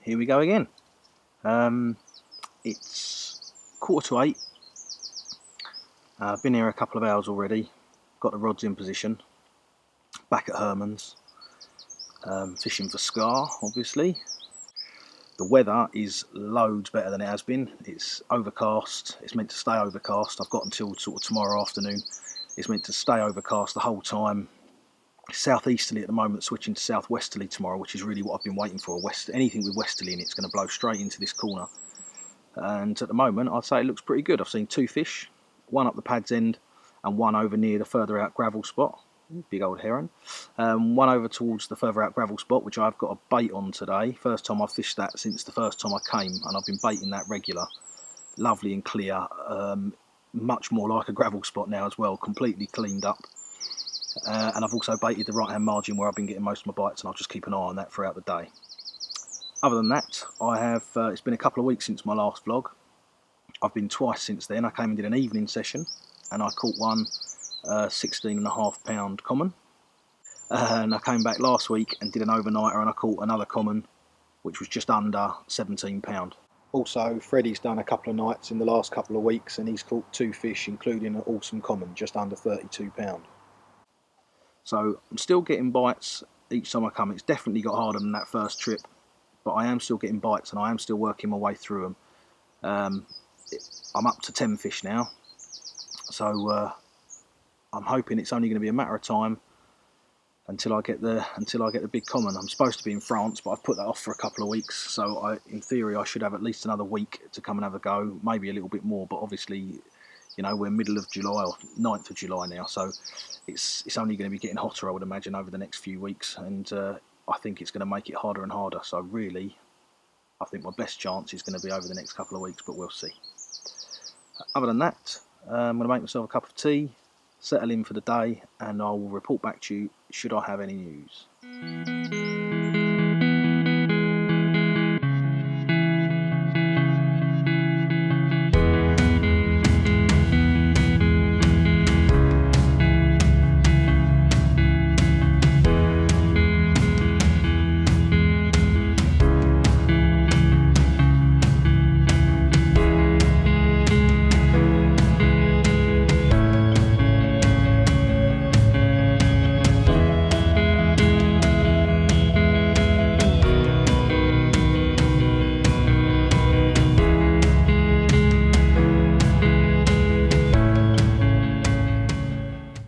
here we go again. It's 7:45. I've been here a couple of hours already. Got the rods in position. Back at Herman's. Fishing for scar, obviously. The weather is loads better than it has been. It's overcast. It's meant to stay overcast. I've got until sort of tomorrow afternoon. It's meant to stay overcast the whole time. Southeasterly at the moment, switching to southwesterly tomorrow, which is really what I've been waiting for. Anything with westerly in it's going to blow straight into this corner. And at the moment, I'd say it looks pretty good. I've seen two fish, one up the pad's end and one over near the further out gravel spot. Big old heron. One over towards the further out gravel spot, which I've got a bait on today. First time I've fished that since the first time I came, and I've been baiting that regular. Lovely and clear. Much more like a gravel spot now as well, completely cleaned up. And I've also baited the right hand margin where I've been getting most of my bites, and I'll just keep an eye on that throughout the day. Other than that, I have it's been a couple of weeks since my last vlog. I've been twice since then. I came and did an evening session and I caught one 16.5 pound common, and I came back last week and did an overnighter and I caught another common which was just under 17 pound. Also, Freddie's done a couple of nights in the last couple of weeks and he's caught two fish, including an awesome common just under 32 pound. So I'm still getting bites each time I come. It's definitely got harder than that first trip, but I am still getting bites and I am still working my way through them. I'm up to 10 fish now, so I'm hoping it's only going to be a matter of time until I get the big common. I'm supposed to be in France, but I've put that off for a couple of weeks, so in theory I should have at least another week to come and have a go, maybe a little bit more, but obviously, you know, we're middle of July or 9th of July now, so it's only going to be getting hotter, I would imagine, over the next few weeks, and I think it's going to make it harder and harder. So really, I think my best chance is going to be over the next couple of weeks, but we'll see. Other than that, I'm going to make myself a cup of tea, settle in for the day, and I will report back to you should I have any news.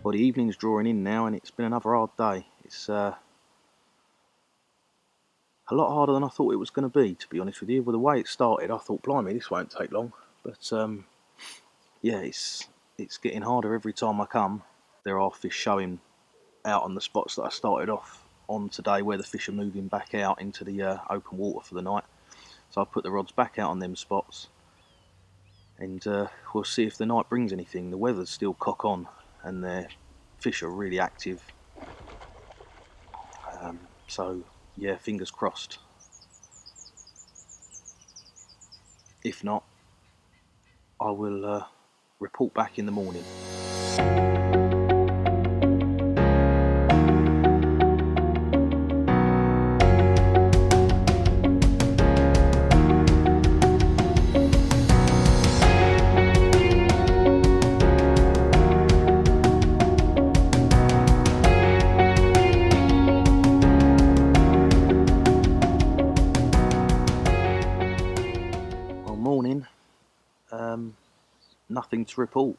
Well, the evening's drawing in now and it's been another hard day. It's a lot harder than I thought it was going to be honest with you. With the way it started, I thought, blimey, this won't take long. But yeah, it's getting harder every time I come. There are fish showing out on the spots that I started off on today, where the fish are moving back out into the open water for the night. So I've put the rods back out on them spots, and we'll see if the night brings anything. The weather's still cock on and the fish are really active, so yeah, fingers crossed. If not, I will report back in the morning. Morning. Nothing to report.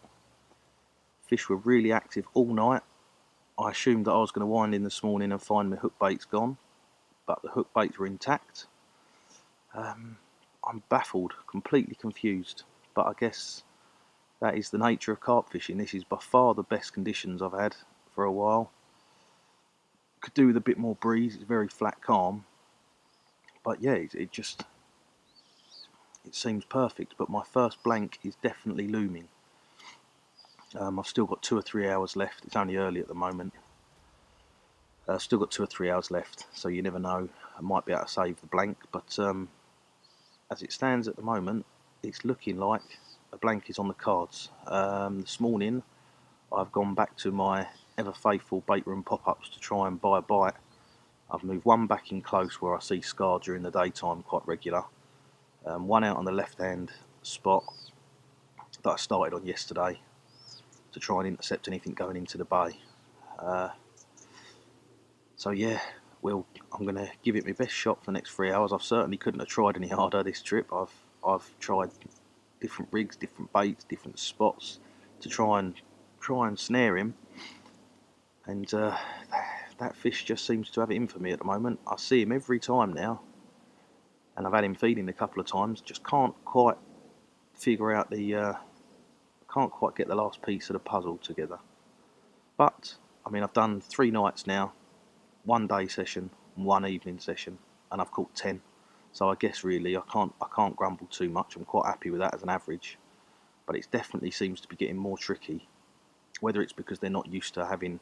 Fish were really active all night. I assumed that I was going to wind in this morning and find my hook baits gone, but the hook baits were intact. I'm baffled, completely confused, but I guess that is the nature of carp fishing. This is by far the best conditions I've had for a while. Could do with a bit more breeze. It's very flat, calm, but yeah, it seems perfect. But my first blank is definitely looming. I've still got 2 or 3 hours left. It's only early at the moment. Still got 2 or 3 hours left, so you never know. I might be able to save the blank, but as it stands at the moment, it's looking like a blank is on the cards. This morning, I've gone back to my ever faithful bait room pop-ups to try and buy a bite. I've moved one back in close where I see scar during the daytime quite regular. One out on the left hand spot that I started on yesterday to try and intercept anything going into the bay. So yeah, I'm going to give it my best shot for the next 3 hours. I certainly couldn't have tried any harder this trip. I've tried different rigs, different baits, different spots to try and snare him, and that fish just seems to have it in for me at the moment. I see him every time now, and I've had him feeding a couple of times. Just can't quite figure out can't quite get the last piece of the puzzle together. But I mean, I've done 3 nights now, 1 day session, 1 evening session, and I've caught 10. So I guess really I can't grumble too much. I'm quite happy with that as an average. But it definitely seems to be getting more tricky. Whether it's because they're not used to having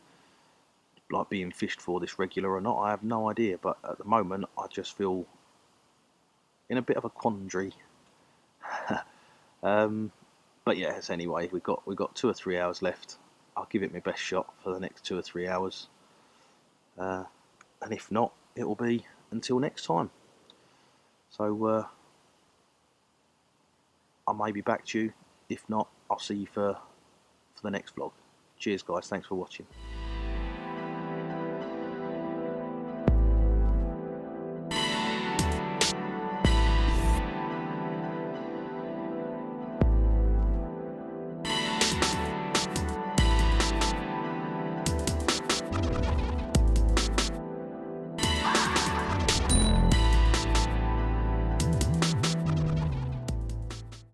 like being fished for this regular or not, I have no idea. But at the moment, I just feel in a bit of a quandary. But yes, anyway, we've got 2 or 3 hours left. I'll give it my best shot for the next 2 or 3 hours, and if not, it will be until next time. So I may be back to you. If not, I'll see you for the next vlog. Cheers, guys. Thanks for watching.